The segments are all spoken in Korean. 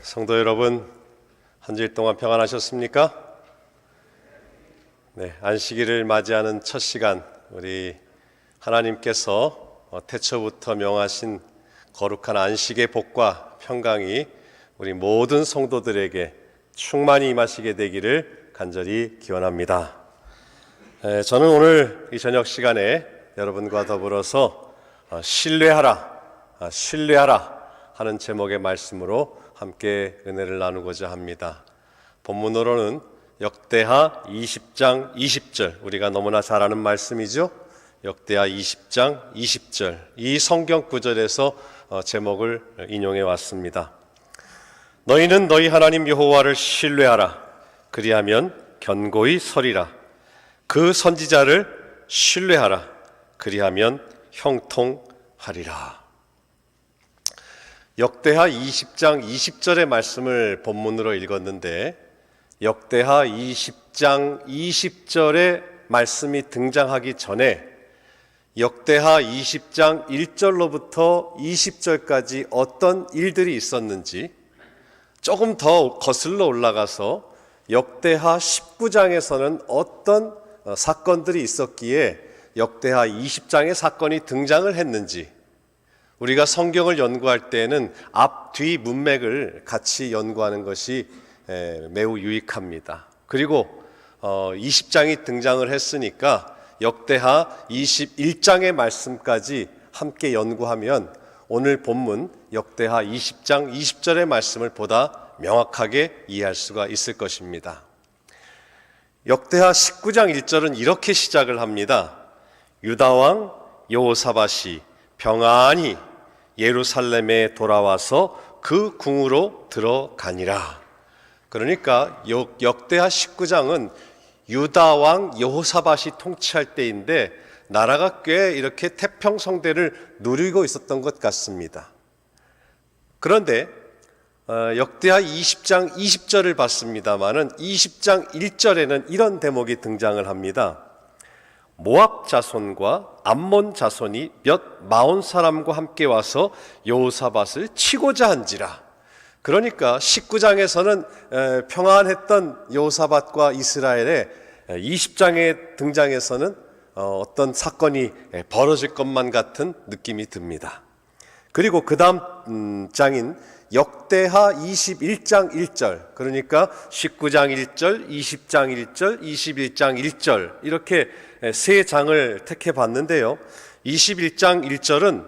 성도 여러분, 한 주일 동안 평안하셨습니까? 안식일을 맞이하는 첫 시간, 우리 하나님께서 태초부터 명하신 거룩한 안식의 복과 평강이 우리 모든 성도들에게 충만히 임하시게 되기를 간절히 기원합니다. 저는 오늘 이 저녁 시간에 여러분과 더불어서 신뢰하라 하는 제목의 말씀으로 함께 은혜를 나누고자 합니다. 본문으로는 역대하 20장 20절, 우리가 너무나 잘 아는 말씀이죠. 역대하 20장 20절, 이 성경 구절에서 제목을 인용해 왔습니다. 너희는 너희 하나님 여호와를 신뢰하라. 그리하면 견고히 서리라. 그 선지자를 신뢰하라. 그리하면 형통하리라. 역대하 20장 20절의 말씀을 본문으로 읽었는데, 역대하 20장 20절의 말씀이 등장하기 전에 역대하 20장 1절로부터 20절까지 어떤 일들이 있었는지 조금 더 거슬러 올라가서 역대하 19장에서는 어떤 사건들이 있었기에 역대하 20장의 사건이 등장을 했는지, 우리가 성경을 연구할 때에는 앞, 뒤 문맥을 같이 연구하는 것이 매우 유익합니다. 그리고 20장이 등장을 했으니까 역대하 21장의 말씀까지 함께 연구하면 오늘 본문 역대하 20장 20절의 말씀을 보다 명확하게 이해할 수가 있을 것입니다. 역대하 19장 1절은 이렇게 시작을 합니다. 유다왕 여호사밧이 평안히 예루살렘에 돌아와서 그 궁으로 들어가니라. 그러니까 역대하 19장은 유다왕 여호사밧이 통치할 때인데 나라가 꽤 이렇게 태평성대를 누리고 있었던 것 같습니다. 그런데 역대하 20장 20절을 봤습니다마는 20장 1절에는 이런 대목이 등장을 합니다. 모압 자손과 암몬 자손이 몇 마흔 사람과 함께 와서 여호사밧을 치고자 한지라. 그러니까 19장에서는 평안했던 여호사밧과 이스라엘에 20장에 등장해서는 어떤 사건이 벌어질 것만 같은 느낌이 듭니다. 그리고 그 다음 장인 역대하 21장 1절, 그러니까 19장 1절, 20장 1절, 21장 1절 이렇게 세 장을 택해 봤는데요. 21장 1절은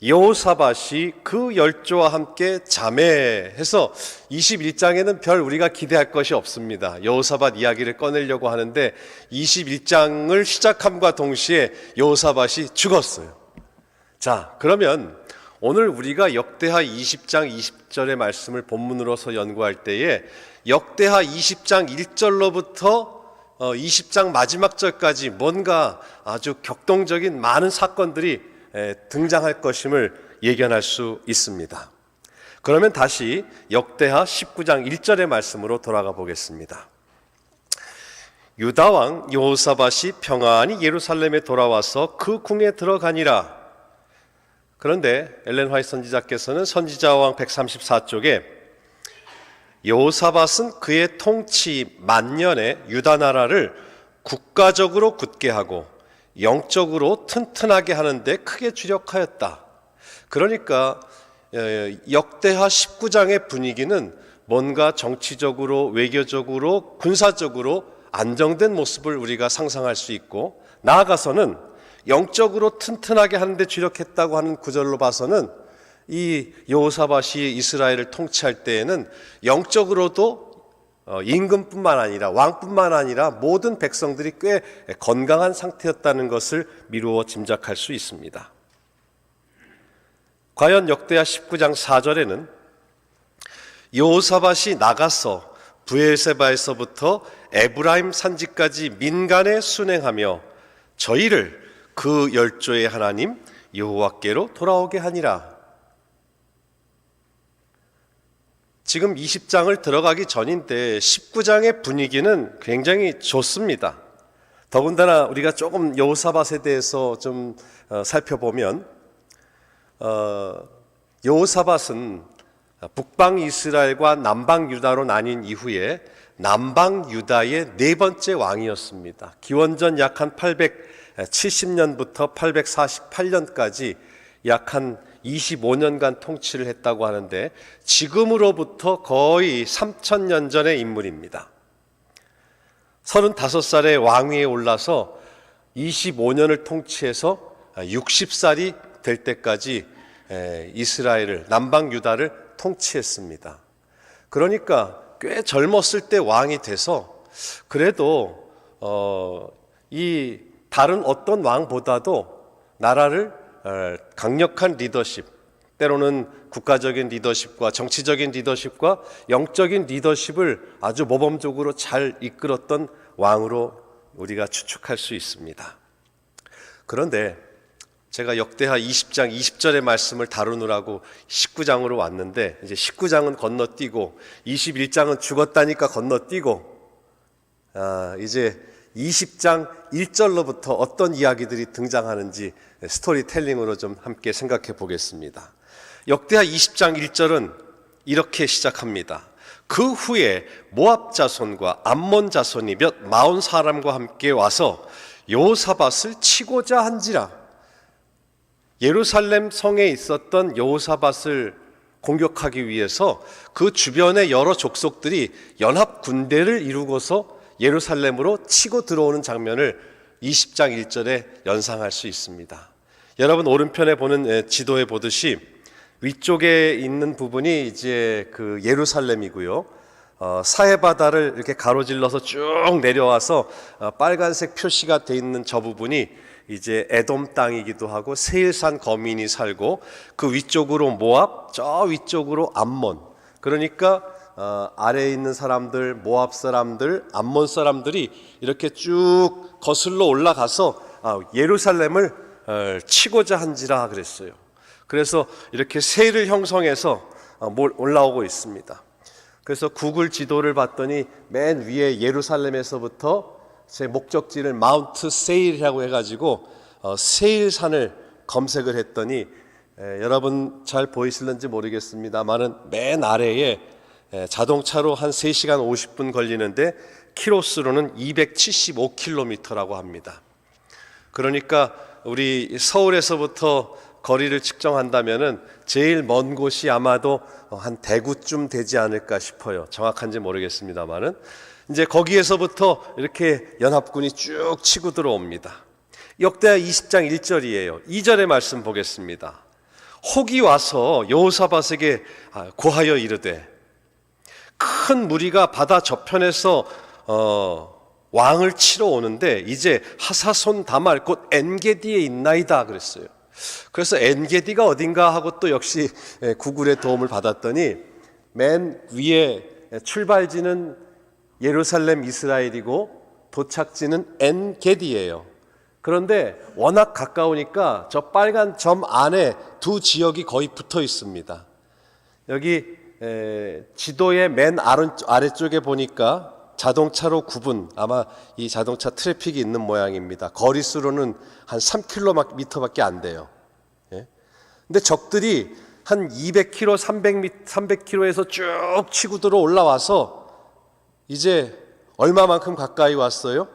여호사밧이 그 열조와 함께 자매해서 21장에는 별 우리가 기대할 것이 없습니다. 여호사밧 이야기를 꺼내려고 하는데 21장을 시작함과 동시에 여호사밧이 죽었어요. 자, 그러면 오늘 우리가 역대하 20장 20절의 말씀을 본문으로서 연구할 때에 역대하 20장 1절로부터 20장 마지막 절까지 뭔가 아주 격동적인 많은 사건들이 등장할 것임을 예견할 수 있습니다. 그러면 다시 역대하 19장 1절의 말씀으로 돌아가 보겠습니다. 유다왕 여호사밧이 평안히 예루살렘에 돌아와서 그 궁에 들어가니라. 그런데 엘렌 화이트 선지자께서는 선지자왕 134쪽에 여호사밧은 그의 통치 만년에 유다 나라를 국가적으로 굳게 하고 영적으로 튼튼하게 하는데 크게 주력하였다. 그러니까 역대하 19장의 분위기는 뭔가 정치적으로, 외교적으로, 군사적으로 안정된 모습을 우리가 상상할 수 있고, 나아가서는 영적으로 튼튼하게 하는데 주력했다고 하는 구절로 봐서는 이 여호사밧이 이스라엘을 통치할 때에는 영적으로도 임금뿐만 아니라 왕뿐만 아니라 모든 백성들이 꽤 건강한 상태였다는 것을 미루어 짐작할 수 있습니다. 과연 역대하 19장 4절에는 여호사밧이 나가서 브엘세바에서부터 에브라임 산지까지 민간에 순행하며 저희를 그 열조의 하나님 여호와께로 돌아오게 하니라. 지금 20장을 들어가기 전인데 19장의 분위기는 굉장히 좋습니다. 더군다나 우리가 조금 여호사밧에 대해서 좀 살펴보면 여호사밧은 북방 이스라엘과 남방 유다로 나뉜 이후에 남방 유다의 네 번째 왕이었습니다. 기원전 약 한 870년부터 848년까지 약 한 25년간 통치를 했다고 하는데 지금으로부터 거의 3000년 전의 인물입니다. 35살에 왕위에 올라서 25년을 통치해서 60살이 될 때까지 이스라엘을, 남방 유다를 통치했습니다. 그러니까 꽤 젊었을 때 왕이 돼서 그래도 이 다른 어떤 왕보다도 나라를 강력한 리더십, 때로는 국가적인 리더십과 정치적인 리더십과 영적인 리더십을 아주 모범적으로 잘 이끌었던 왕으로 우리가 추측할 수 있습니다. 그런데 제가 역대하 20장 20절의 말씀을 다루느라고 19장으로 왔는데 이제 19장은 건너뛰고 21장은 죽었다니까 건너뛰고 이제 20장 1절로부터 어떤 이야기들이 등장하는지 스토리텔링으로 좀 함께 생각해 보겠습니다. 역대하 20장 1절은 이렇게 시작합니다. 그 후에 모압 자손과 암몬 자손이 몇 마흔 사람과 함께 와서 여호사밧을 치고자 한지라. 예루살렘 성에 있었던 여호사밧을 공격하기 위해서 그 주변의 여러 족속들이 연합 군대를 이루고서 예루살렘으로 치고 들어오는 장면을 20장 1절에 연상할 수 있습니다. 여러분 오른편에 보는 지도에 보듯이 위쪽에 있는 부분이 이제 그 예루살렘이고요. 사해바다를 이렇게 가로질러서 쭉 내려와서 빨간색 표시가 돼 있는 저 부분이 이제 에돔 땅이기도 하고 세일산 거민이 살고 그 위쪽으로 모압, 저 위쪽으로 암몬. 그러니까 아래에 있는 사람들, 모압 사람들, 암몬 사람들이 이렇게 쭉 거슬러 올라가서 예루살렘을 치고자 한지라 그랬어요. 그래서 이렇게 세를 형성해서 올라오고 있습니다. 그래서 구글 지도를 봤더니 맨 위에 예루살렘에서부터 제 목적지를 마운트 세일이라고 해가지고 세일산을 검색을 했더니 여러분 잘 보이실는지 모르겠습니다만은 맨 아래에 자동차로 한 3시간 50분 걸리는데 키로수로는 275km라고 합니다. 그러니까 우리 서울에서부터 거리를 측정한다면은 제일 먼 곳이 아마도 한 대구쯤 되지 않을까 싶어요. 정확한지 모르겠습니다만은 이제 거기에서부터 이렇게 연합군이 쭉 치고 들어옵니다. 역대하 20장 1절이에요. 2절의 말씀 보겠습니다. 혹이 와서 여호사밧에게 고하여 이르되 큰 무리가 바다 저편에서 왕을 치러 오는데 이제 하사손 다말 곧 엔게디에 있나이다 그랬어요. 그래서 엔게디가 어딘가 하고 또 역시 구글의 도움을 받았더니 맨 위에 출발지는 예루살렘 이스라엘이고 도착지는 엔게디예요. 그런데 워낙 가까우니까 저 빨간 점 안에 두 지역이 거의 붙어 있습니다. 여기 지도의 맨 아래쪽에 보니까 자동차로 9분, 아마 이 자동차 트래픽이 있는 모양입니다. 거리수로는 한 3km밖에 안 돼요. 근데 적들이 한 200km, 300km에서 쭉 치고 들어 올라와서 이제 얼마만큼 가까이 왔어요?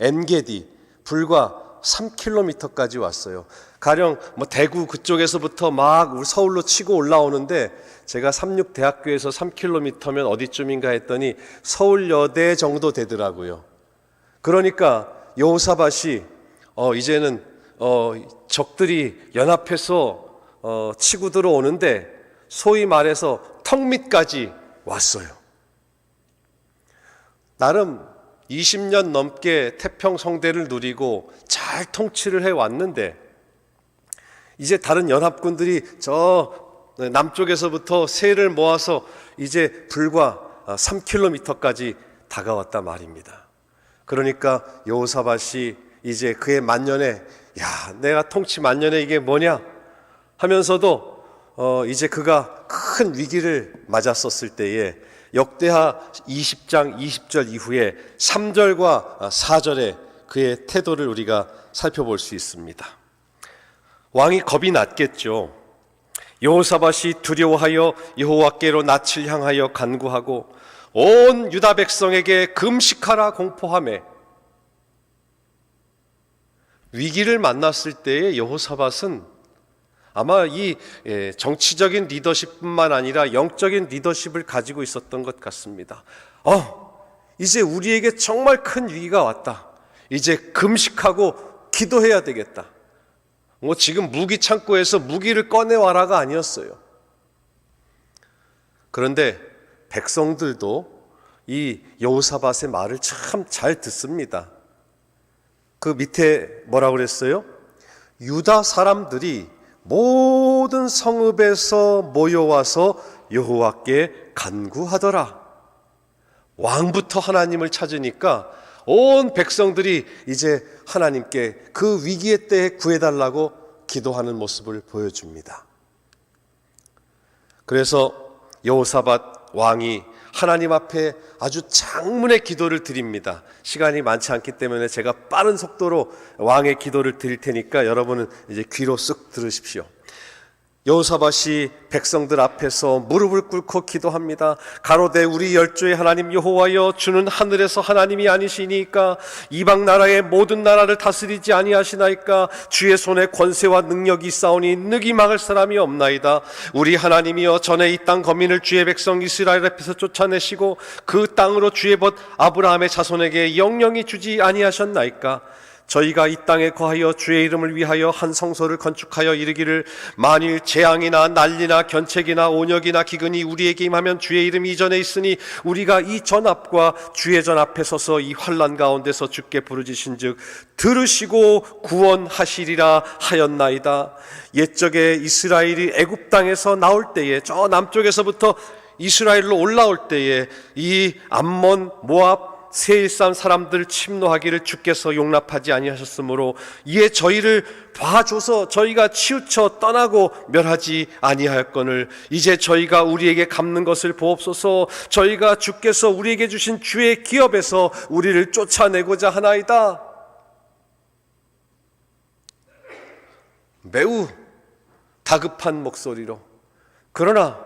엔게디, 불과 3km까지 왔어요. 가령 대구 그쪽에서부터 막 우리 서울로 치고 올라오는데 제가 삼육대학교에서 3km면 어디쯤인가 했더니 서울여대 정도 되더라고요. 그러니까 여호사밧이 이제는 적들이 연합해서 치고 들어오는데 소위 말해서 턱 밑까지 왔어요. 나름 20년 넘게 태평성대를 누리고 잘 통치를 해왔는데 이제 다른 연합군들이 저 남쪽에서부터 세를 모아서 이제 불과 3km까지 다가왔단 말입니다. 그러니까 여호사밧이 이제 그의 만년에 내가 통치 만년에 이게 뭐냐 하면서도 이제 그가 큰 위기를 맞았었을 때에 역대하 20장 20절 이후에 3절과 4절에 그의 태도를 우리가 살펴볼 수 있습니다. 왕이 겁이 났겠죠. 여호사밧이 두려워하여 여호와께로 낯을 향하여 간구하고 온 유다 백성에게 금식하라 공포하매, 위기를 만났을 때의 여호사밧은 아마 이 정치적인 리더십뿐만 아니라 영적인 리더십을 가지고 있었던 것 같습니다. 이제 우리에게 정말 큰 위기가 왔다. 이제 금식하고 기도해야 되겠다. 지금 무기 창고에서 무기를 꺼내와라가 아니었어요. 그런데 백성들도 이 여호사밧의 말을 참 잘 듣습니다. 그 밑에 뭐라고 그랬어요? 유다 사람들이 모든 성읍에서 모여와서 여호와께 간구하더라. 왕부터 하나님을 찾으니까 온 백성들이 이제 하나님께 그 위기의 때에 구해달라고 기도하는 모습을 보여줍니다. 그래서 여호사밧 왕이 하나님 앞에 아주 장문의 기도를 드립니다. 시간이 많지 않기 때문에 제가 빠른 속도로 왕의 기도를 드릴 테니까 여러분은 이제 귀로 쓱 들으십시오. 여호사밧이 백성들 앞에서 무릎을 꿇고 기도합니다. 가로되 우리 열조의 하나님 여호와여, 주는 하늘에서 하나님이 아니시니까 이방 나라의 모든 나라를 다스리지 아니하시나이까. 주의 손에 권세와 능력이 있사오니 능히 막을 사람이 없나이다. 우리 하나님이여, 전에 이 땅 거민을 주의 백성 이스라엘 앞에서 쫓아내시고 그 땅으로 주의 벗 아브라함의 자손에게 영영이 주지 아니하셨나이까. 저희가 이 땅에 거하여 주의 이름을 위하여 한 성소를 건축하여 이르기를, 만일 재앙이나 난리나 견책이나 온역이나 기근이 우리에게 임하면 주의 이름이 이전에 있으니 우리가 이 전 앞과 주의 전 앞에 서서 이 환난 가운데서 주께 부르짖은즉 들으시고 구원하시리라 하였나이다. 옛적에 이스라엘이 애굽 땅에서 나올 때에, 저 남쪽에서부터 이스라엘로 올라올 때에 이 암몬, 모압, 세일산 사람들 침노하기를 주께서 용납하지 아니하셨으므로 이에 저희를 봐줘서 저희가 치우쳐 떠나고 멸하지 아니하였거늘 이제 저희가 우리에게 갚는 것을 보옵소서. 저희가 주께서 우리에게 주신 주의 기업에서 우리를 쫓아내고자 하나이다. 매우 다급한 목소리로, 그러나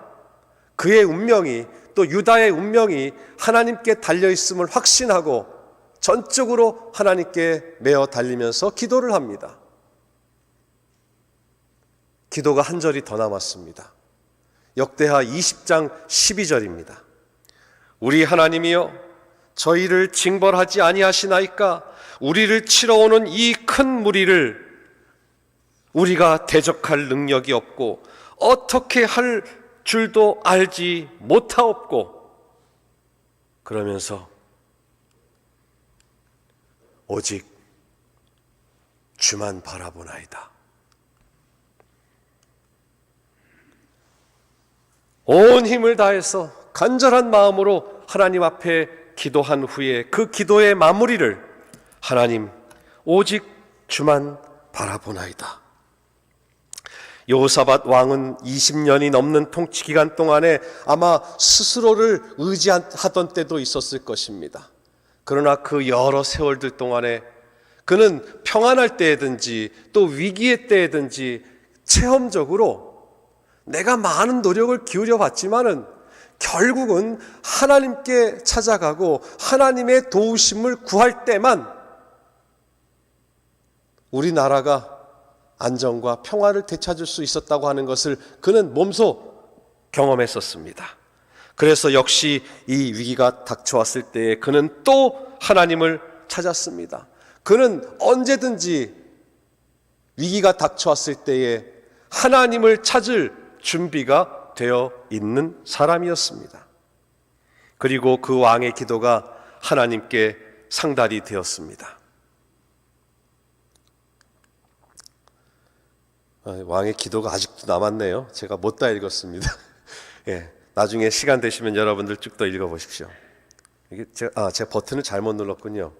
그의 운명이, 또 유다의 운명이 하나님께 달려있음을 확신하고 전적으로 하나님께 매어 달리면서 기도를 합니다. 기도가 한 절이 더 남았습니다. 역대하 20장 12절입니다. 우리 하나님이여, 저희를 징벌하지 아니하시나이까. 우리를 치러 오는 이 큰 무리를 우리가 대적할 능력이 없고 어떻게 할 줄도 알지 못하옵고. 그러면서 오직 주만 바라보나이다. 온 힘을 다해서 간절한 마음으로 하나님 앞에 기도한 후에 그 기도의 마무리를, 하나님 오직 주만 바라보나이다. 여호사밧 왕은 20년이 넘는 통치 기간 동안에 아마 스스로를 의지하던 때도 있었을 것입니다. 그러나 그 여러 세월들 동안에 그는 평안할 때든지 또 위기의 때든지 체험적으로 내가 많은 노력을 기울여 봤지만은 결국은 하나님께 찾아가고 하나님의 도우심을 구할 때만 우리나라가 안정과 평화를 되찾을 수 있었다고 하는 것을 그는 몸소 경험했었습니다. 그래서 역시 이 위기가 닥쳐왔을 때에 그는 또 하나님을 찾았습니다. 그는 언제든지 위기가 닥쳐왔을 때에 하나님을 찾을 준비가 되어 있는 사람이었습니다. 그리고 그 왕의 기도가 하나님께 상달이 되었습니다. 왕의 기도가 아직도 남았네요. 제가 못 다 읽었습니다. 예, 나중에 시간 되시면 여러분들 쭉 더 읽어보십시오. 이게 제가 버튼을 잘못 눌렀군요.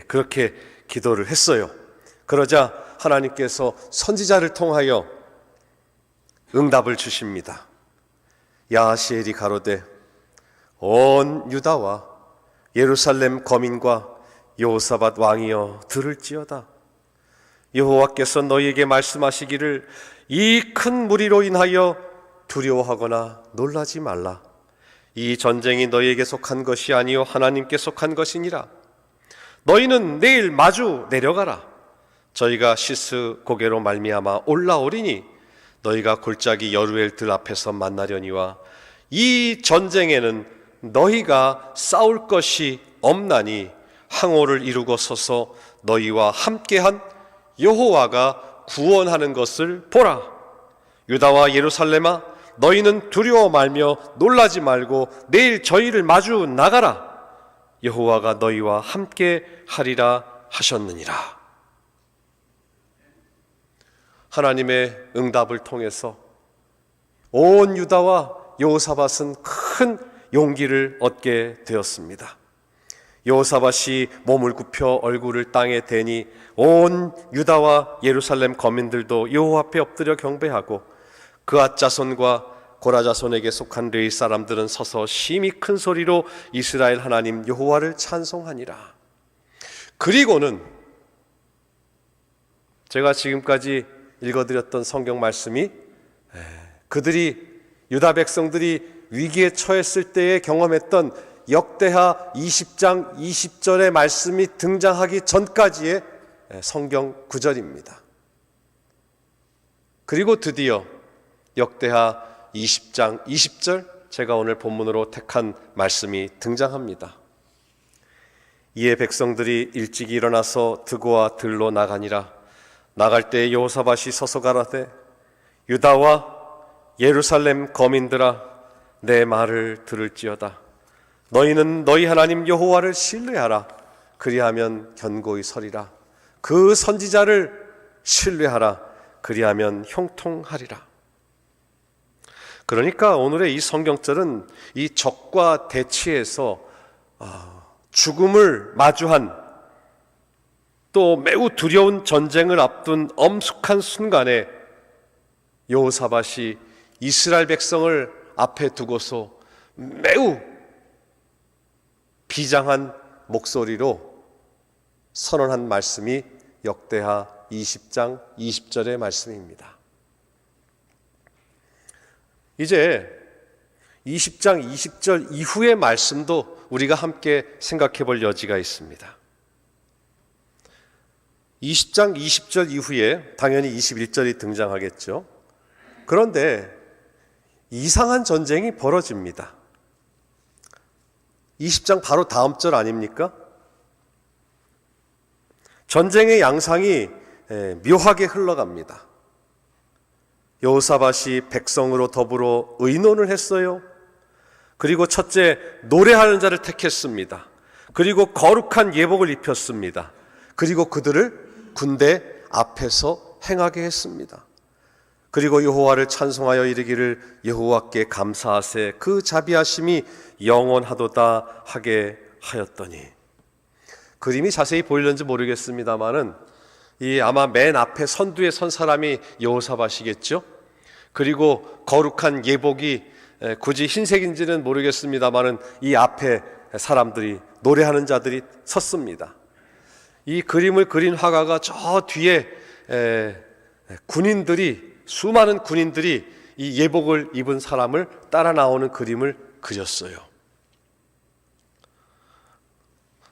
그렇게 기도를 했어요. 그러자 하나님께서 선지자를 통하여 응답을 주십니다. 야하시엘이 가로되, 온 유다와 예루살렘 거민과 여호사밧 왕이여 들을지어다. 여호와께서 너희에게 말씀하시기를 이 큰 무리로 인하여 두려워하거나 놀라지 말라. 이 전쟁이 너희에게 속한 것이 아니요 하나님께 속한 것이니라. 너희는 내일 마주 내려가라. 저희가 시스 고개로 말미암아 올라오리니 너희가 골짜기 여루엘 들 앞에서 만나려니와 이 전쟁에는 너희가 싸울 것이 없나니 항오를 이루고 서서 너희와 함께한 여호와가 구원하는 것을 보라. 유다와 예루살렘아, 너희는 두려워 말며 놀라지 말고 내일 저희를 마주 나가라. 여호와가 너희와 함께 하리라 하셨느니라. 하나님의 응답을 통해서 온 유다와 여호사밧은 큰 용기를 얻게 되었습니다. 여호사밧이 몸을 굽혀 얼굴을 땅에 대니 온 유다와 예루살렘 거민들도 여호와 앞에 엎드려 경배하고 그앗 자손과 고라 자손에게 속한 레위 사람들은 서서 심히 큰 소리로 이스라엘 하나님 여호와를 찬송하니라. 그리고는 제가 지금까지 읽어드렸던 성경 말씀이 유다 백성들이 위기에 처했을 때에 경험했던 역대하 20장 20절의 말씀이 등장하기 전까지의 성경 구절입니다. 그리고 드디어 역대하 20장 20절, 제가 오늘 본문으로 택한 말씀이 등장합니다. 이에 백성들이 일찍 일어나서 드고와 들로 나가니라. 나갈 때 여호사밧이 서서 가라되 유다와 예루살렘 거민들아, 내 말을 들을지어다. 너희는 너희 하나님 여호와를 신뢰하라. 그리하면 견고히 서리라. 그 선지자를 신뢰하라. 그리하면 형통하리라. 그러니까 오늘의 이 성경절은 이 적과 대치해서 죽음을 마주한, 또 매우 두려운 전쟁을 앞둔 엄숙한 순간에 여호사밧이 이스라엘 백성을 앞에 두고서 매우 비장한 목소리로 선언한 말씀이 역대하 20장 20절의 말씀입니다. 이제 20장 20절 이후의 말씀도 우리가 함께 생각해 볼 여지가 있습니다. 20장 20절 이후에 당연히 21절이 등장하겠죠. 그런데 이상한 전쟁이 벌어집니다. 20장 바로 다음 절 아닙니까? 전쟁의 양상이 묘하게 흘러갑니다. 여호사밧이 백성으로 더불어 의논을 했어요. 그리고 첫째, 노래하는 자를 택했습니다. 그리고 거룩한 예복을 입혔습니다. 그리고 그들을 군대 앞에서 행하게 했습니다. 그리고 여호와를 찬송하여 이르기를 여호와께 감사하세 그 자비하심이 영원하도다 하게 하였더니, 그림이 자세히 보이는지 모르겠습니다만은 아마 맨 앞에 선두에 선 사람이 여호사밧이겠죠. 그리고 거룩한 예복이 굳이 흰색인지는 모르겠습니다만은 이 앞에 사람들이, 노래하는 자들이 섰습니다. 이 그림을 그린 화가가 저 뒤에 수많은 군인들이 이 예복을 입은 사람을 따라 나오는 그림을 그렸어요.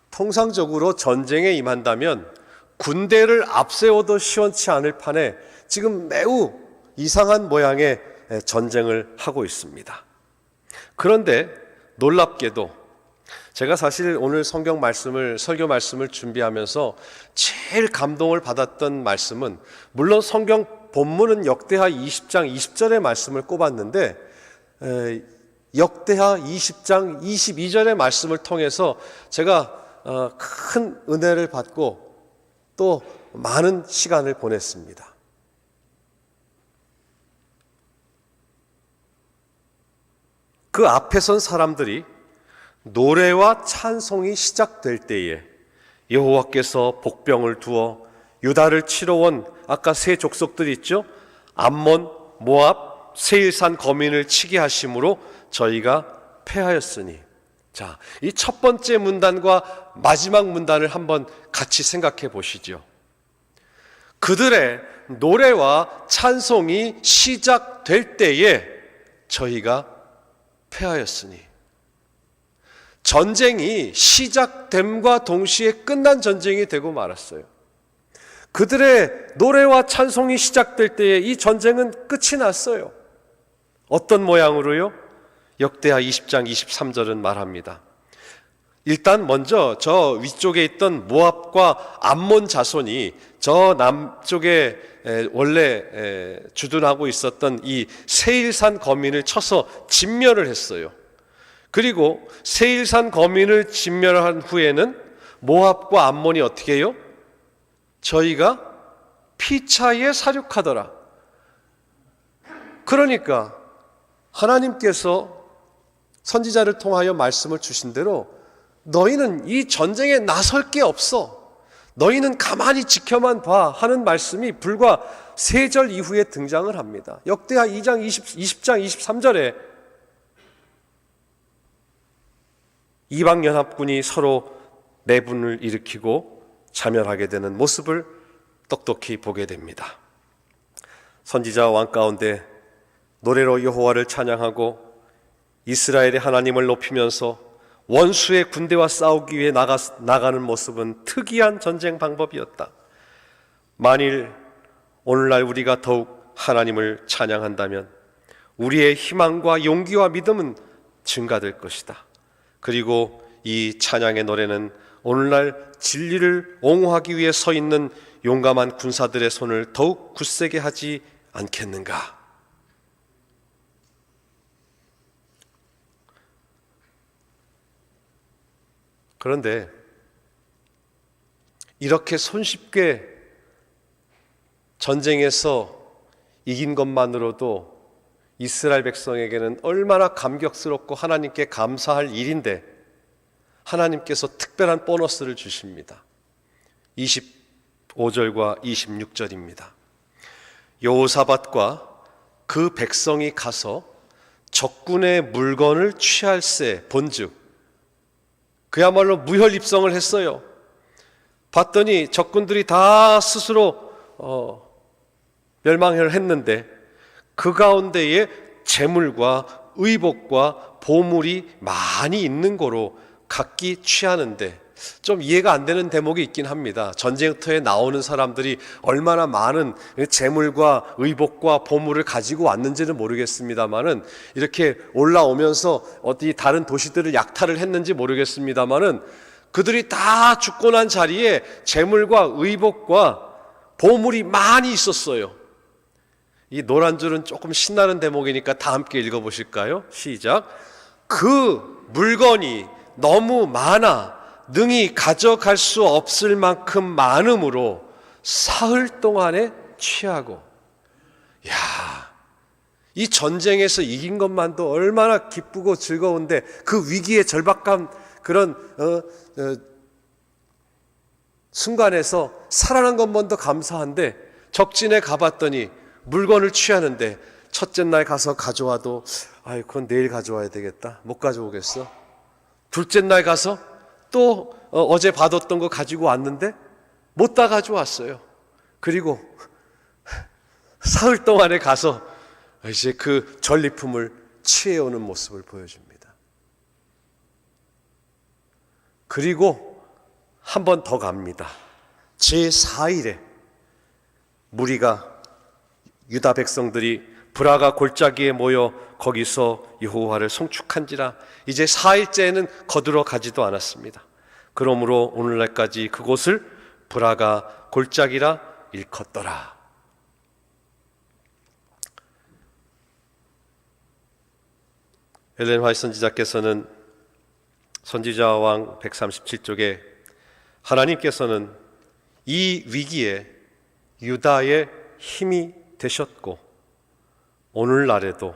통상적으로 전쟁에 임한다면 군대를 앞세워도 시원치 않을 판에 지금 매우 이상한 모양의 전쟁을 하고 있습니다. 그런데 놀랍게도 제가 사실 오늘 설교 말씀을 준비하면서 제일 감동을 받았던 말씀은, 물론 성경 본문은 역대하 20장 20절의 말씀을 꼽았는데 역대하 20장 22절의 말씀을 통해서 제가 큰 은혜를 받고 또 많은 시간을 보냈습니다. 그 앞에 선 사람들이 노래와 찬송이 시작될 때에 여호와께서 복병을 두어 유다를 치러 온 아까 세 족속들이 있죠. 암몬, 모압, 세일산 거민을 치게 하심으로 저희가 패하였으니, 자, 이 첫 번째 문단과 마지막 문단을 한번 같이 생각해 보시죠. 그들의 노래와 찬송이 시작될 때에 저희가 패하였으니, 전쟁이 시작됨과 동시에 끝난 전쟁이 되고 말았어요. 그들의 노래와 찬송이 시작될 때에 이 전쟁은 끝이 났어요. 어떤 모양으로요? 역대하 20장 23절은 말합니다. 일단 먼저 저 위쪽에 있던 모압과 암몬 자손이 저 남쪽에 원래 주둔하고 있었던 이 세일산 거민을 쳐서 진멸을 했어요. 그리고 세일산 거민을 진멸한 후에는 모압과 암몬이 어떻게 해요? 저희가 피차에 사륙하더라. 그러니까 하나님께서 선지자를 통하여 말씀을 주신 대로 너희는 이 전쟁에 나설 게 없어, 너희는 가만히 지켜만 봐 하는 말씀이 불과 3절 이후에 등장을 합니다. 역대하 2장 20장 23절에 이방연합군이 서로 내분을 일으키고 자멸하게 되는 모습을 똑똑히 보게 됩니다. 선지자 왕 가운데 노래로 여호와를 찬양하고 이스라엘의 하나님을 높이면서 원수의 군대와 싸우기 위해 나가는 모습은 특이한 전쟁 방법이었다. 만일 오늘날 우리가 더욱 하나님을 찬양한다면 우리의 희망과 용기와 믿음은 증가될 것이다. 그리고 이 찬양의 노래는 오늘날 진리를 옹호하기 위해 서 있는 용감한 군사들의 손을 더욱 굳세게 하지 않겠는가? 그런데 이렇게 손쉽게 전쟁에서 이긴 것만으로도 이스라엘 백성에게는 얼마나 감격스럽고 하나님께 감사할 일인데 하나님께서 특별한 보너스를 주십니다. 25절과 26절입니다. 여호사밧과 그 백성이 가서 적군의 물건을 취할세 본즉, 그야말로 무혈입성을 했어요. 봤더니 적군들이 다 스스로 멸망을 했는데 그 가운데에 재물과 의복과 보물이 많이 있는 거로 각기 취하는데, 좀 이해가 안 되는 대목이 있긴 합니다. 전쟁터에 나오는 사람들이 얼마나 많은 재물과 의복과 보물을 가지고 왔는지는 모르겠습니다만은, 이렇게 올라오면서 어디 다른 도시들을 약탈을 했는지 모르겠습니다만은, 그들이 다 죽고 난 자리에 재물과 의복과 보물이 많이 있었어요. 이 노란 줄은 조금 신나는 대목이니까 다 함께 읽어보실까요? 시작. 그 물건이 너무 많아 능히 가져갈 수 없을 만큼 많음으로 사흘 동안에 취하고. 야, 이 전쟁에서 이긴 것만도 얼마나 기쁘고 즐거운데 그 위기의 절박감, 그런 순간에서 살아난 것만도 감사한데, 적진에 가봤더니 물건을 취하는데 첫째 날 가서 가져와도 그건 내일 가져와야 되겠다, 못 가져오겠어. 둘째 날 가서 또 어제 받았던 거 가지고 왔는데 못 다 가져왔어요. 그리고 사흘 동안에 가서 이제 그 전리품을 취해오는 모습을 보여줍니다. 그리고 한 번 더 갑니다. 제4일에 무리가, 유다 백성들이 브라가 골짜기에 모여 거기서 여호와를 송축한지라. 이제 4일째에는 거들어 가지도 않았습니다. 그러므로 오늘날까지 그곳을 브라가 골짜기라 일컫더라. 엘렌 화이트 선지자께서는 선지자왕 137쪽에 하나님께서는 이 위기에 유다의 힘이 되셨고 오늘날에도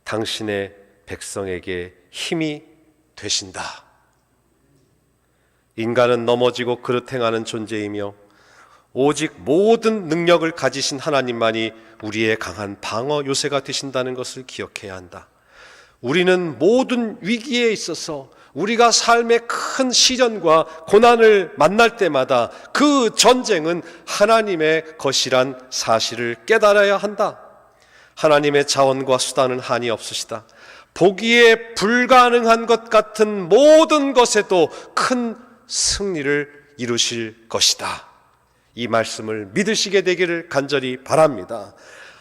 당신의 백성에게 힘이 되신다. 인간은 넘어지고 그릇 행하는 존재이며 오직 모든 능력을 가지신 하나님만이 우리의 강한 방어 요새가 되신다는 것을 기억해야 한다. 우리는 모든 위기에 있어서 우리가 삶의 큰 시련과 고난을 만날 때마다 그 전쟁은 하나님의 것이란 사실을 깨달아야 한다. 하나님의 자원과 수단은 한이 없으시다. 보기에 불가능한 것 같은 모든 것에도 큰 승리를 이루실 것이다. 이 말씀을 믿으시게 되기를 간절히 바랍니다.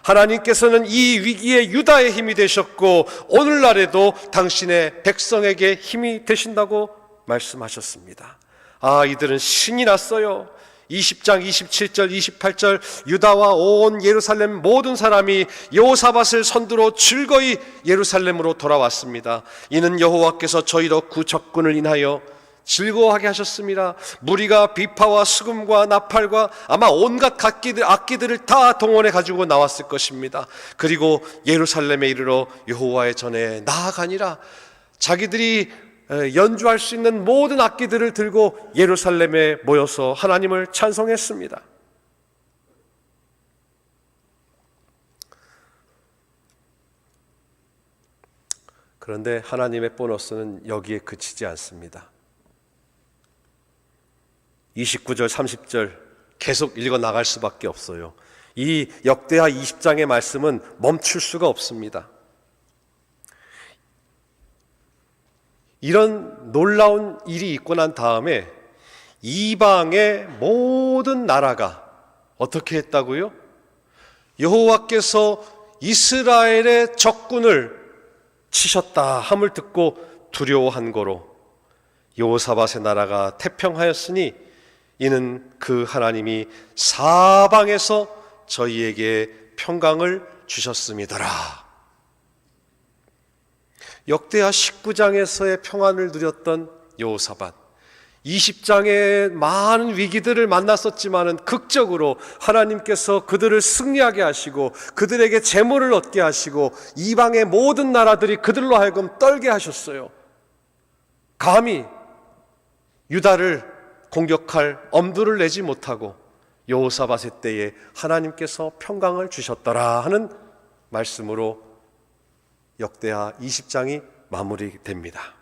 하나님께서는 이 위기에 유다의 힘이 되셨고 오늘날에도 당신의 백성에게 힘이 되신다고 말씀하셨습니다. 이들은 신이 났어요. 20장 27절 28절 유다와 온 예루살렘 모든 사람이 여호사밧을 선두로 즐거이 예루살렘으로 돌아왔습니다. 이는 여호와께서 저희로 구적군을 인하여 즐거워하게 하셨습니다. 무리가 비파와 수금과 나팔과 아마 온갖 악기들을 다 동원해 가지고 나왔을 것입니다. 그리고 예루살렘에 이르러 여호와의 전에 나아가니라. 자기들이 연주할 수 있는 모든 악기들을 들고 예루살렘에 모여서 하나님을 찬송했습니다. 그런데 하나님의 보너스는 여기에 그치지 않습니다. 29절 30절 계속 읽어 나갈 수밖에 없어요. 이 역대하 20장의 말씀은 멈출 수가 없습니다. 이런 놀라운 일이 있고 난 다음에 이방의 모든 나라가 어떻게 했다고요? 여호와께서 이스라엘의 적군을 치셨다 함을 듣고 두려워한 거로 여호사밧의 나라가 태평하였으니 이는 그 하나님이 사방에서 저희에게 평강을 주셨음이더라. 역대하 19장에서의 평안을 누렸던 여호사밧, 20장의 많은 위기들을 만났었지만은 극적으로 하나님께서 그들을 승리하게 하시고 그들에게 재물을 얻게 하시고 이방의 모든 나라들이 그들로 하여금 떨게 하셨어요. 감히 유다를 공격할 엄두를 내지 못하고 여호사밧의 때에 하나님께서 평강을 주셨더라 하는 말씀으로 역대하 20장이 마무리됩니다.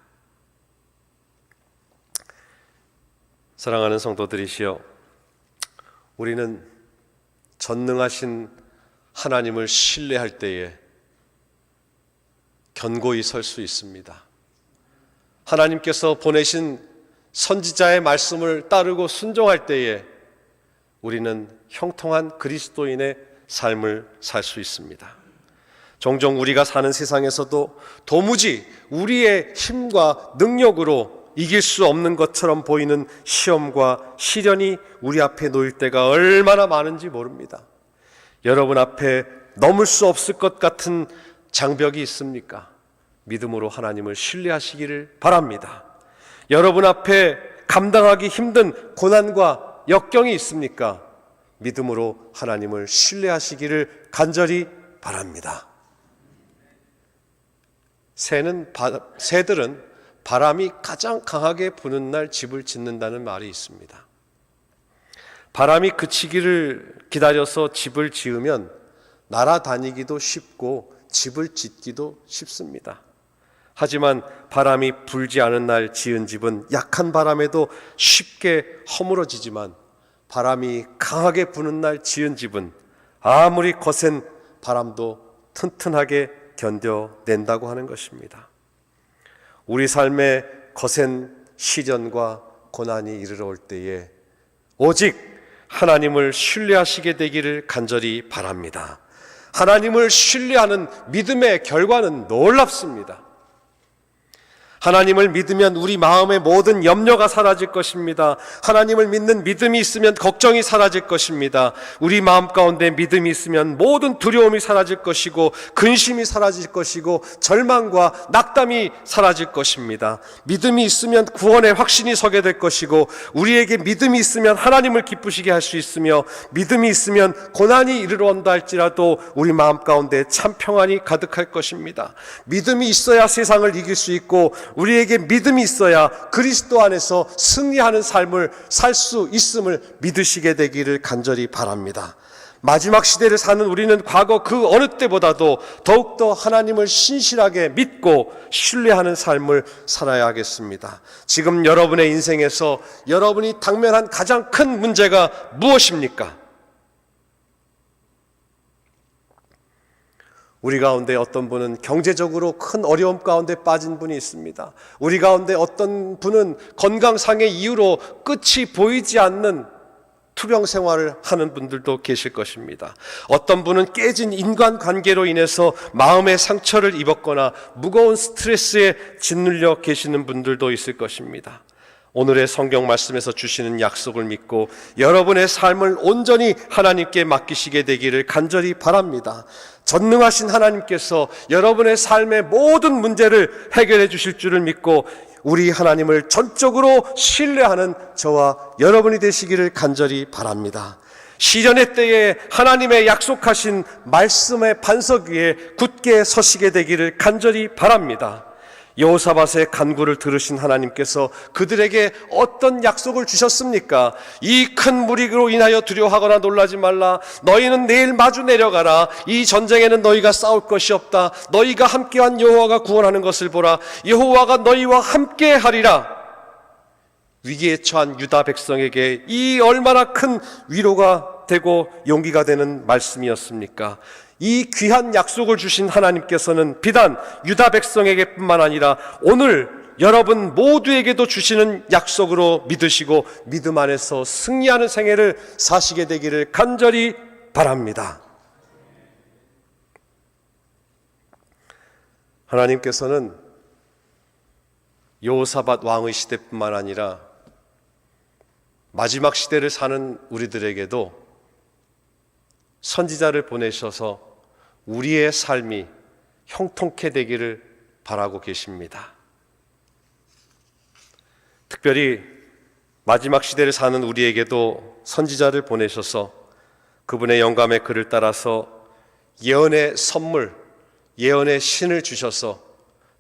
사랑하는 성도들이시여, 우리는 전능하신 하나님을 신뢰할 때에 견고히 설 수 있습니다. 하나님께서 보내신 선지자의 말씀을 따르고 순종할 때에 우리는 형통한 그리스도인의 삶을 살 수 있습니다. 종종 우리가 사는 세상에서도 도무지 우리의 힘과 능력으로 이길 수 없는 것처럼 보이는 시험과 시련이 우리 앞에 놓일 때가 얼마나 많은지 모릅니다. 여러분 앞에 넘을 수 없을 것 같은 장벽이 있습니까? 믿음으로 하나님을 신뢰하시기를 바랍니다. 여러분 앞에 감당하기 힘든 고난과 역경이 있습니까? 믿음으로 하나님을 신뢰하시기를 간절히 바랍니다. 새들은 바람이 가장 강하게 부는 날 집을 짓는다는 말이 있습니다. 바람이 그치기를 기다려서 집을 지으면 날아다니기도 쉽고 집을 짓기도 쉽습니다. 하지만 바람이 불지 않은 날 지은 집은 약한 바람에도 쉽게 허물어지지만 바람이 강하게 부는 날 지은 집은 아무리 거센 바람도 튼튼하게 견뎌낸다고 하는 것입니다. 우리 삶에 거센 시련과 고난이 이르러 올 때에 오직 하나님을 신뢰하시게 되기를 간절히 바랍니다. 하나님을 신뢰하는 믿음의 결과는 놀랍습니다. 하나님을 믿으면 우리 마음의 모든 염려가 사라질 것입니다. 하나님을 믿는 믿음이 있으면 걱정이 사라질 것입니다. 우리 마음 가운데 믿음이 있으면 모든 두려움이 사라질 것이고 근심이 사라질 것이고 절망과 낙담이 사라질 것입니다. 믿음이 있으면 구원의 확신이 서게 될 것이고 우리에게 믿음이 있으면 하나님을 기쁘시게 할 수 있으며 믿음이 있으면 고난이 이르러 온다 할지라도 우리 마음 가운데 참 평안이 가득할 것입니다. 믿음이 있어야 세상을 이길 수 있고 우리에게 믿음이 있어야 그리스도 안에서 승리하는 삶을 살 수 있음을 믿으시게 되기를 간절히 바랍니다. 마지막 시대를 사는 우리는 과거 그 어느 때보다도 더욱더 하나님을 신실하게 믿고 신뢰하는 삶을 살아야 하겠습니다. 지금 여러분의 인생에서 여러분이 당면한 가장 큰 문제가 무엇입니까? 우리 가운데 어떤 분은 경제적으로 큰 어려움 가운데 빠진 분이 있습니다. 우리 가운데 어떤 분은 건강상의 이유로 끝이 보이지 않는 투병 생활을 하는 분들도 계실 것입니다. 어떤 분은 깨진 인간관계로 인해서 마음의 상처를 입었거나 무거운 스트레스에 짓눌려 계시는 분들도 있을 것입니다. 오늘의 성경 말씀에서 주시는 약속을 믿고 여러분의 삶을 온전히 하나님께 맡기시게 되기를 간절히 바랍니다. 전능하신 하나님께서 여러분의 삶의 모든 문제를 해결해 주실 줄을 믿고 우리 하나님을 전적으로 신뢰하는 저와 여러분이 되시기를 간절히 바랍니다. 시련의 때에 하나님의 약속하신 말씀의 반석 위에 굳게 서시게 되기를 간절히 바랍니다. 여호사밧의 간구를 들으신 하나님께서 그들에게 어떤 약속을 주셨습니까? 이 큰 무리로 인하여 두려워하거나 놀라지 말라. 너희는 내일 마주 내려가라. 이 전쟁에는 너희가 싸울 것이 없다. 너희가 함께한 여호와가 구원하는 것을 보라. 여호와가 너희와 함께하리라. 위기에 처한 유다 백성에게 이 얼마나 큰 위로가 되고 용기가 되는 말씀이었습니까? 이 귀한 약속을 주신 하나님께서는 비단 유다 백성에게뿐만 아니라 오늘 여러분 모두에게도 주시는 약속으로 믿으시고 믿음 안에서 승리하는 생애를 사시게 되기를 간절히 바랍니다. 하나님께서는 여호사밧 왕의 시대뿐만 아니라 마지막 시대를 사는 우리들에게도 선지자를 보내셔서 우리의 삶이 형통케 되기를 바라고 계십니다. 특별히 마지막 시대를 사는 우리에게도 선지자를 보내셔서 그분의 영감의 글을 따라서 예언의 선물, 예언의 신을 주셔서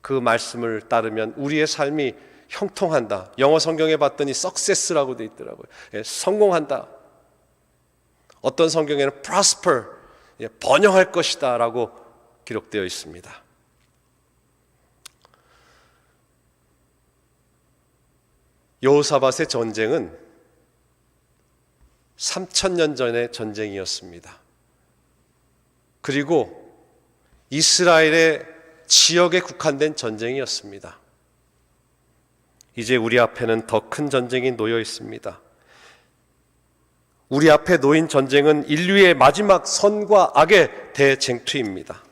그 말씀을 따르면 우리의 삶이 형통한다. 영어 성경에 봤더니 success라고 되어 있더라고요. 성공한다. 어떤 성경에는 prosper, 번영할 것이다 라고 기록되어 있습니다. 여호사밧의 전쟁은 3000년 전의 전쟁이었습니다. 그리고 이스라엘의 지역에 국한된 전쟁이었습니다. 이제 우리 앞에는 더 큰 전쟁이 놓여 있습니다. 우리 앞에 놓인 전쟁은 인류의 마지막 선과 악의 대쟁투입니다.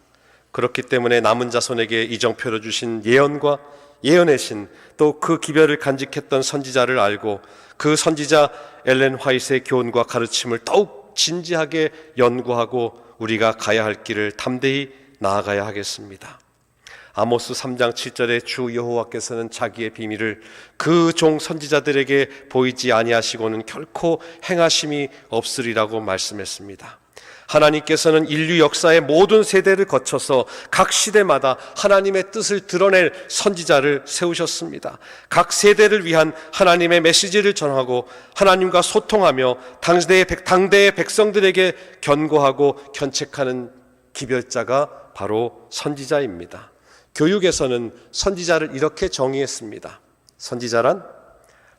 그렇기 때문에 남은 자손에게 이정표로 주신 예언과 예언의 신, 또 그 기별을 간직했던 선지자를 알고 그 선지자 엘렌 화이트의 교훈과 가르침을 더욱 진지하게 연구하고 우리가 가야 할 길을 담대히 나아가야 하겠습니다. 아모스 3장 7절에 주 여호와께서는 자기의 비밀을 그 종 선지자들에게 보이지 아니하시고는 결코 행하심이 없으리라고 말씀했습니다. 하나님께서는 인류 역사의 모든 세대를 거쳐서 각 시대마다 하나님의 뜻을 드러낼 선지자를 세우셨습니다. 각 세대를 위한 하나님의 메시지를 전하고 하나님과 소통하며 당대의 백성들에게 견고하고 견책하는 기별자가 바로 선지자입니다. 교육에서는 선지자를 이렇게 정의했습니다. 선지자란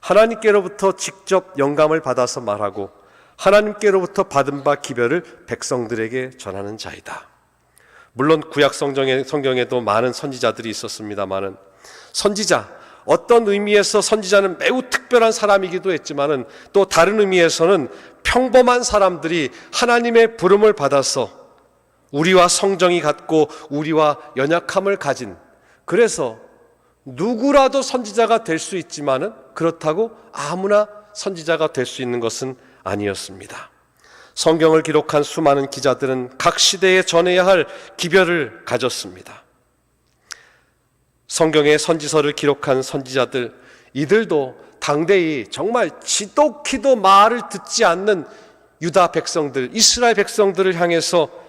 하나님께로부터 직접 영감을 받아서 말하고 하나님께로부터 받은 바 기별을 백성들에게 전하는 자이다. 물론 구약 성경에도 많은 선지자들이 있었습니다만은 선지자, 어떤 의미에서 선지자는 매우 특별한 사람이기도 했지만은 또 다른 의미에서는 평범한 사람들이 하나님의 부름을 받아서 우리와 성정이 같고 우리와 연약함을 가진, 그래서 누구라도 선지자가 될 수 있지만은 그렇다고 아무나 선지자가 될 수 있는 것은 아니었습니다. 성경을 기록한 수많은 기자들은 각 시대에 전해야 할 기별을 가졌습니다. 성경의 선지서를 기록한 선지자들, 이들도 당대의 정말 지독히도 말을 듣지 않는 유다 백성들, 이스라엘 백성들을 향해서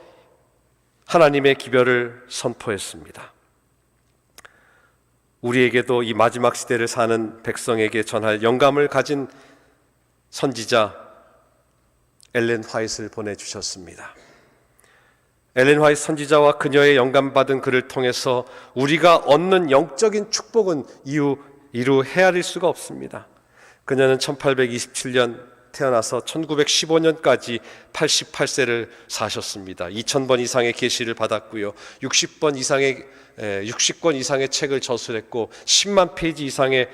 하나님의 기별을 선포했습니다. 우리에게도 이 마지막 시대를 사는 백성에게 전할 영감을 가진 선지자, 엘렌 화이트를 보내주셨습니다. 엘렌 화이트 선지자와 그녀의 영감받은 그를 통해서 우리가 얻는 영적인 축복은 이루 헤아릴 수가 없습니다. 그녀는 1827년 태어나서 1915년까지 88세를 사셨습니다. 2000번 이상의 계시를 받았고요. 60권 이상의 책을 저술했고 10만 페이지 이상의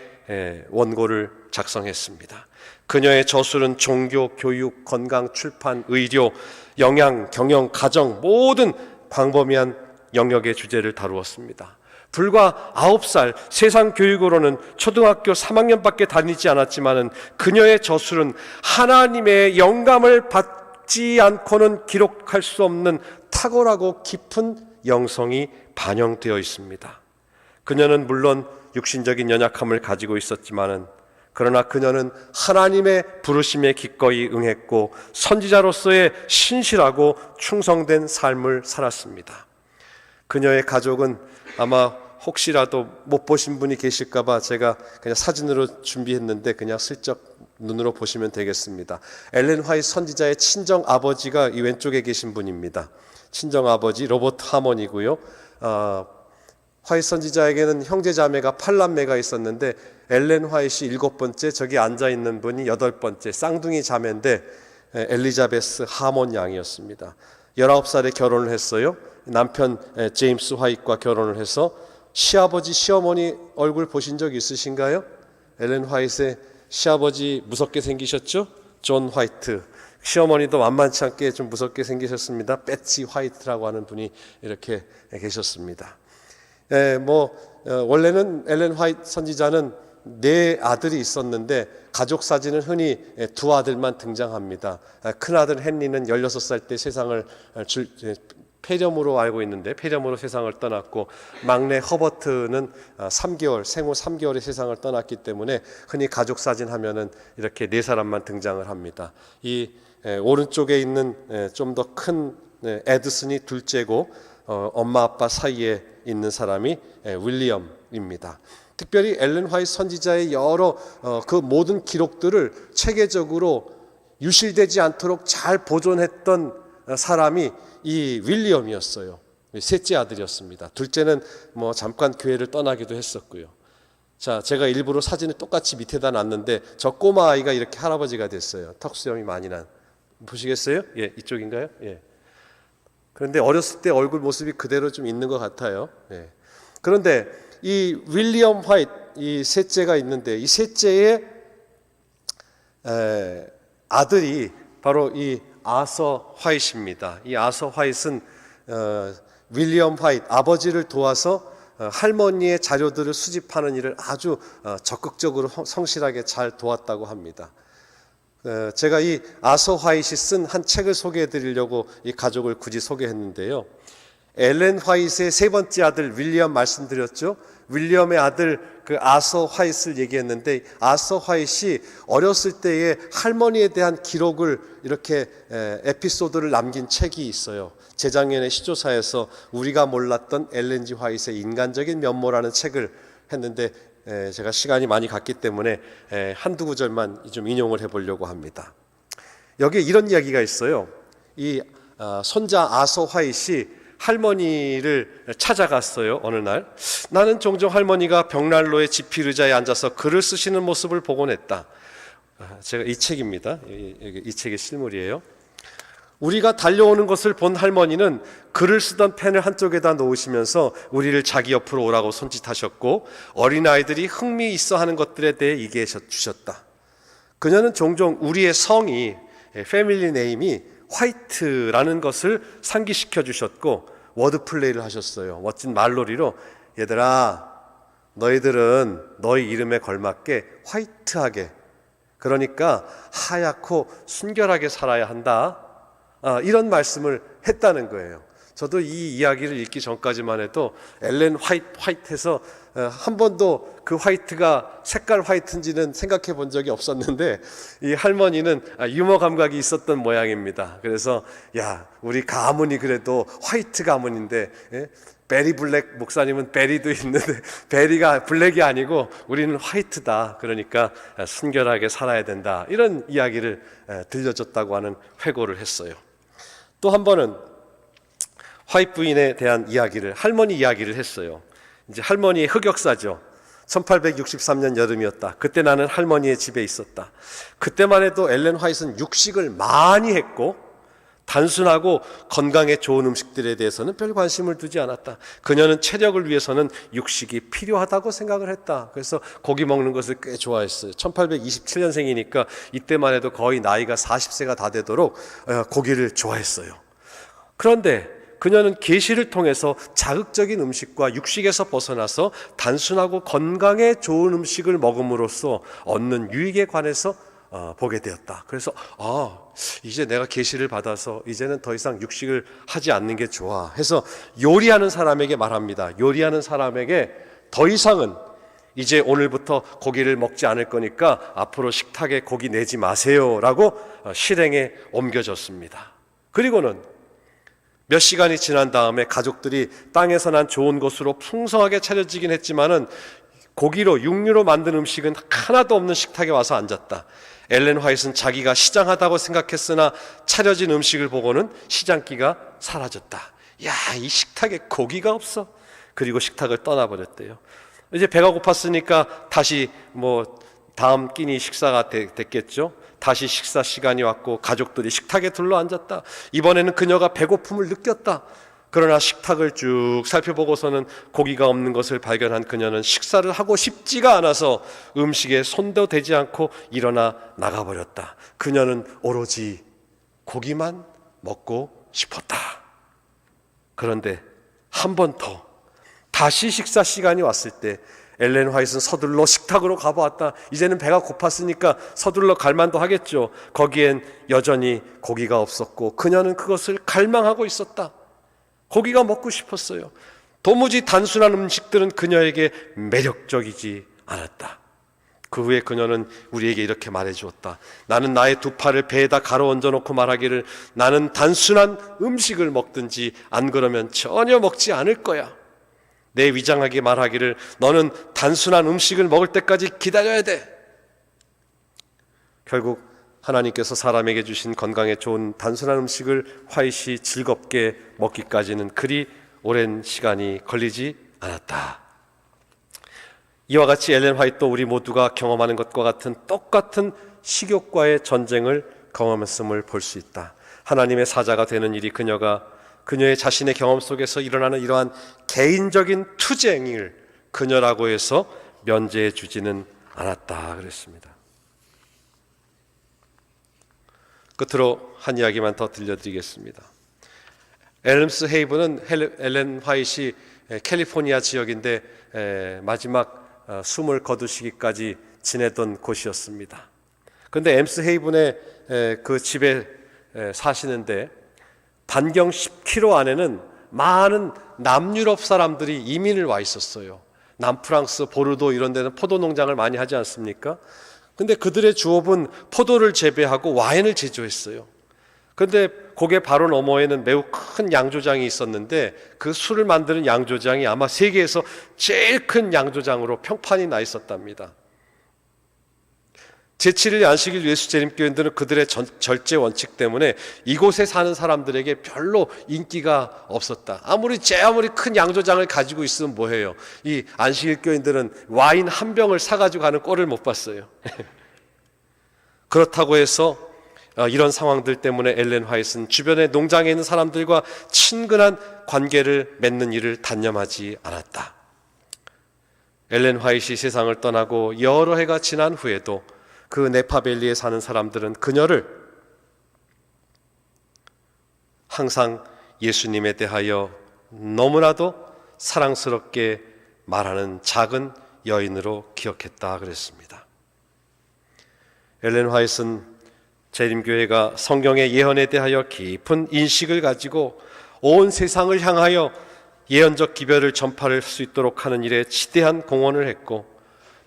원고를 작성했습니다. 그녀의 저술은 종교, 교육, 건강, 출판, 의료, 영양, 경영, 가정 모든 광범위한 영역의 주제를 다루었습니다. 불과 9살, 세상 교육으로는 초등학교 3학년밖에 다니지 않았지만 그녀의 저술은 하나님의 영감을 받지 않고는 기록할 수 없는 탁월하고 깊은 영성이 반영되어 있습니다. 그녀는 물론 육신적인 연약함을 가지고 있었지만 그러나 그녀는 하나님의 부르심에 기꺼이 응했고 선지자로서의 신실하고 충성된 삶을 살았습니다. 그녀의 가족은 아마 혹시라도 못 보신 분이 계실까봐 제가 그냥 사진으로 준비했는데 그냥 슬쩍 눈으로 보시면 되겠습니다. 엘렌 화이트 선지자의 친정 아버지가 이 왼쪽에 계신 분입니다. 친정 아버지 로버트 하먼이고요. 화이트 선지자에게는 형제 자매가 8남매가 있었는데 엘렌 화이트이 7번째, 저기 앉아 있는 분이 8번째 쌍둥이 자매인데 엘리자베스 하먼 양이었습니다. 19살에 결혼을 했어요. 남편 제임스 화이트과 결혼을 해서 시아버지 시어머니 얼굴 보신 적 있으신가요? 엘렌 화이트의 시아버지 무섭게 생기셨죠? 존 화이트. 시어머니도 만만치 않게 좀 무섭게 생기셨습니다. 배치 화이트라고 하는 분이 이렇게 계셨습니다. 원래는 엘렌 화이트 선지자는 4아들이 있었는데 가족 사진은 흔히 2아들만 등장합니다. 큰아들 헨리는 16살 때 세상을 폐렴으로 알고 있는데 폐렴으로 세상을 떠났고 막내 허버트는 생후 3개월에 세상을 떠났기 때문에 흔히 가족 사진 하면은 이렇게 4사람만 등장을 합니다. 이 오른쪽에 있는 좀 더 큰 에드슨이 둘째고 엄마 아빠 사이에 있는 사람이 윌리엄입니다. 특별히 엘렌 화이트 선지자의 여러 그 모든 기록들을 체계적으로 유실되지 않도록 잘 보존했던 사람이 이 윌리엄이었어요. 셋째 아들이었습니다. 둘째는 잠깐 교회를 떠나기도 했었고요. 자, 제가 일부러 사진을 똑같이 밑에다 놨는데 저 꼬마 아이가 이렇게 할아버지가 됐어요. 턱수염이 많이 난. 보시겠어요? 예, 이쪽인가요? 예. 그런데 어렸을 때 얼굴 모습이 그대로 좀 있는 것 같아요. 예. 그런데 이 윌리엄 화이트, 이 셋째가 있는데 이 셋째의 아들이 바로 이 아서 화이트입니다. 이 아서 화이트는 윌리엄 화이트 아버지를 도와서 할머니의 자료들을 수집하는 일을 아주 적극적으로 성실하게 잘 도왔다고 합니다. 제가 이 아서 화이트이 쓴 한 책을 소개해 드리려고 이 가족을 굳이 소개했는데요. 엘렌 화이트의 3번째 아들 윌리엄 말씀드렸죠. 윌리엄의 아들 그 아서 화이트를 얘기했는데 아서 화이트이 어렸을 때의 할머니에 대한 기록을 이렇게 에피소드를 남긴 책이 있어요. 재작년에 시조사에서 우리가 몰랐던 엘렌 G 화이트의 인간적인 면모라는 책을 했는데 제가 시간이 많이 갔기 때문에 한두 구절만 좀 인용을 해보려고 합니다. 여기에 이런 이야기가 있어요. 이 손자 아서 화이트이 할머니를 찾아갔어요. 어느 날 나는 종종 할머니가 벽난로의 지필의자에 앉아서 글을 쓰시는 모습을 보곤 했다. 제가 이 책입니다. 이 책의 실물이에요. 우리가 달려오는 것을 본 할머니는 글을 쓰던 펜을 한쪽에다 놓으시면서 우리를 자기 옆으로 오라고 손짓하셨고 어린아이들이 흥미 있어 하는 것들에 대해 얘기해 주셨다. 그녀는 종종 우리의 성이 패밀리 네임이 화이트라는 것을 상기시켜 주셨고 워드 플레이를 하셨어요. 멋진 말놀이로 얘들아 너희들은 너희 이름에 걸맞게 화이트하게 그러니까 하얗고 순결하게 살아야 한다. 이런 말씀을 했다는 거예요. 저도 이 이야기를 읽기 전까지만 해도 엘렌 화이트에서 한 번도 그 화이트가 색깔 화이트인지는 생각해 본 적이 없었는데 이 할머니는 유머 감각이 있었던 모양입니다. 그래서 야 우리 가문이 그래도 화이트 가문인데 베리 블랙 목사님은 베리도 있는데 베리가 블랙이 아니고 우리는 화이트다. 그러니까 순결하게 살아야 된다. 이런 이야기를 들려줬다고 하는 회고를 했어요. 또 한 번은 화이트 부인에 대한 이야기를, 할머니 이야기를 했어요. 이제 할머니의 흑역사죠. 1863년 여름이었다. 그때 나는 할머니의 집에 있었다. 그때만 해도 엘렌 화이트는 육식을 많이 했고 단순하고 건강에 좋은 음식들에 대해서는 별 관심을 두지 않았다. 그녀는 체력을 위해서는 육식이 필요하다고 생각을 했다. 그래서 고기 먹는 것을 꽤 좋아했어요. 1827년생이니까 이때만 해도 거의 나이가 40세가 다 되도록 고기를 좋아했어요. 그런데 그녀는 계시를 통해서 자극적인 음식과 육식에서 벗어나서 단순하고 건강에 좋은 음식을 먹음으로써 얻는 유익에 관해서 보게 되었다. 그래서 이제 내가 계시를 받아서 이제는 더 이상 육식을 하지 않는 게 좋아 해서 요리하는 사람에게 말합니다. 요리하는 사람에게 더 이상은 이제 오늘부터 고기를 먹지 않을 거니까 앞으로 식탁에 고기 내지 마세요 라고 실행에 옮겨졌습니다. 그리고는 몇 시간이 지난 다음에 가족들이 땅에서 난 좋은 것으로 풍성하게 차려지긴 했지만은 고기로, 육류로 만든 음식은 하나도 없는 식탁에 와서 앉았다. 엘렌 화이트는 자기가 시장하다고 생각했으나 차려진 음식을 보고는 시장기가 사라졌다. 야, 이 식탁에 고기가 없어. 그리고 식탁을 떠나버렸대요. 이제 배가 고팠으니까 다시 다음 끼니 식사가 됐겠죠. 다시 식사 시간이 왔고 가족들이 식탁에 둘러앉았다. 이번에는 그녀가 배고픔을 느꼈다. 그러나 식탁을 쭉 살펴보고서는 고기가 없는 것을 발견한 그녀는 식사를 하고 싶지가 않아서 음식에 손도 대지 않고 일어나 나가버렸다. 그녀는 오로지 고기만 먹고 싶었다. 그런데 한 번 더 다시 식사 시간이 왔을 때 엘렌 화이트는 서둘러 식탁으로 가보았다. 이제는 배가 고팠으니까 서둘러 갈만도 하겠죠. 거기엔 여전히 고기가 없었고 그녀는 그것을 갈망하고 있었다. 고기가 먹고 싶었어요. 도무지 단순한 음식들은 그녀에게 매력적이지 않았다. 그 후에 그녀는 우리에게 이렇게 말해주었다. 나는 나의 두 팔을 배에다 가로 얹어놓고 말하기를 나는 단순한 음식을 먹든지 안 그러면 전혀 먹지 않을 거야. 내 위장하게 말하기를 너는 단순한 음식을 먹을 때까지 기다려야 돼. 결국 하나님께서 사람에게 주신 건강에 좋은 단순한 음식을 화이트가 즐겁게 먹기까지는 그리 오랜 시간이 걸리지 않았다. 이와 같이 엘렌 화이트도 우리 모두가 경험하는 것과 같은 똑같은 식욕과의 전쟁을 경험했음을 볼 수 있다. 하나님의 사자가 되는 일이 그녀의 자신의 경험 속에서 일어나는 이러한 개인적인 투쟁을 그녀라고 해서 면제해 주지는 않았다 그랬습니다. 끝으로 한 이야기만 더 들려드리겠습니다. 엘름스 헤이븐은 엘렌 화이트이 캘리포니아 지역인데 마지막 숨을 거두시기까지 지내던 곳이었습니다. 그런데 엠스 헤이븐의 그 집에 사시는데 반경 10km 안에는 많은 남유럽 사람들이 이민을 와 있었어요. 남프랑스, 보르도 이런 데는 포도 농장을 많이 하지 않습니까? 근데 그들의 주업은 포도를 재배하고 와인을 제조했어요. 그런데 거기에 바로 너머에는 매우 큰 양조장이 있었는데 그 술을 만드는 양조장이 아마 세계에서 제일 큰 양조장으로 평판이 나 있었답니다. 제7일 안식일 예수재림교인들은 그들의 절제 원칙 때문에 이곳에 사는 사람들에게 별로 인기가 없었다. 아무리 큰 양조장을 가지고 있으면 뭐해요? 이 안식일 교인들은 와인 한 병을 사가지고 가는 꼴을 못 봤어요. 그렇다고 해서 이런 상황들 때문에 엘렌 화이트는 주변의 농장에 있는 사람들과 친근한 관계를 맺는 일을 단념하지 않았다. 엘렌 화이트이 세상을 떠나고 여러 해가 지난 후에도 그 네파밸리에 사는 사람들은 그녀를 항상 예수님에 대하여 너무나도 사랑스럽게 말하는 작은 여인으로 기억했다 그랬습니다. 엘렌 화이트는 재림교회가 성경의 예언에 대하여 깊은 인식을 가지고 온 세상을 향하여 예언적 기별을 전파할 수 있도록 하는 일에 지대한 공헌을 했고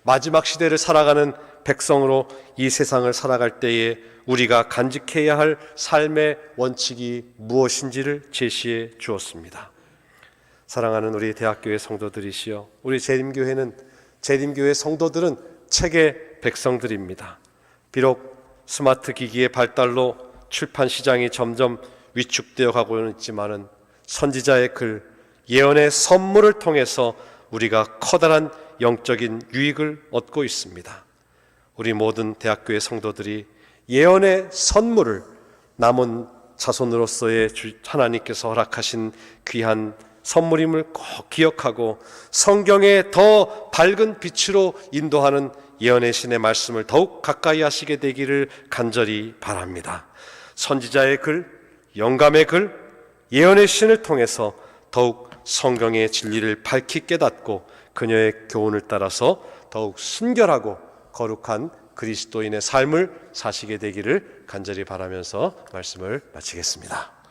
마지막 시대를 살아가는 백성으로 이 세상을 살아갈 때에 우리가 간직해야 할 삶의 원칙이 무엇인지를 제시해 주었습니다. 사랑하는 우리 대학교의 성도들이시여, 우리 재림교회 성도들은 책의 백성들입니다. 비록 스마트 기기의 발달로 출판 시장이 점점 위축되어 가고는 있지만은 선지자의 글, 예언의 선물을 통해서 우리가 커다란 영적인 유익을 얻고 있습니다. 우리 모든 대학교의 성도들이 예언의 선물을 남은 자손으로서의 하나님께서 허락하신 귀한 선물임을 꼭 기억하고 성경의 더 밝은 빛으로 인도하는 예언의 신의 말씀을 더욱 가까이 하시게 되기를 간절히 바랍니다. 선지자의 글, 영감의 글, 예언의 신을 통해서 더욱 성경의 진리를 밝히 깨닫고 그녀의 교훈을 따라서 더욱 순결하고 거룩한 그리스도인의 삶을 사시게 되기를 간절히 바라면서 말씀을 마치겠습니다.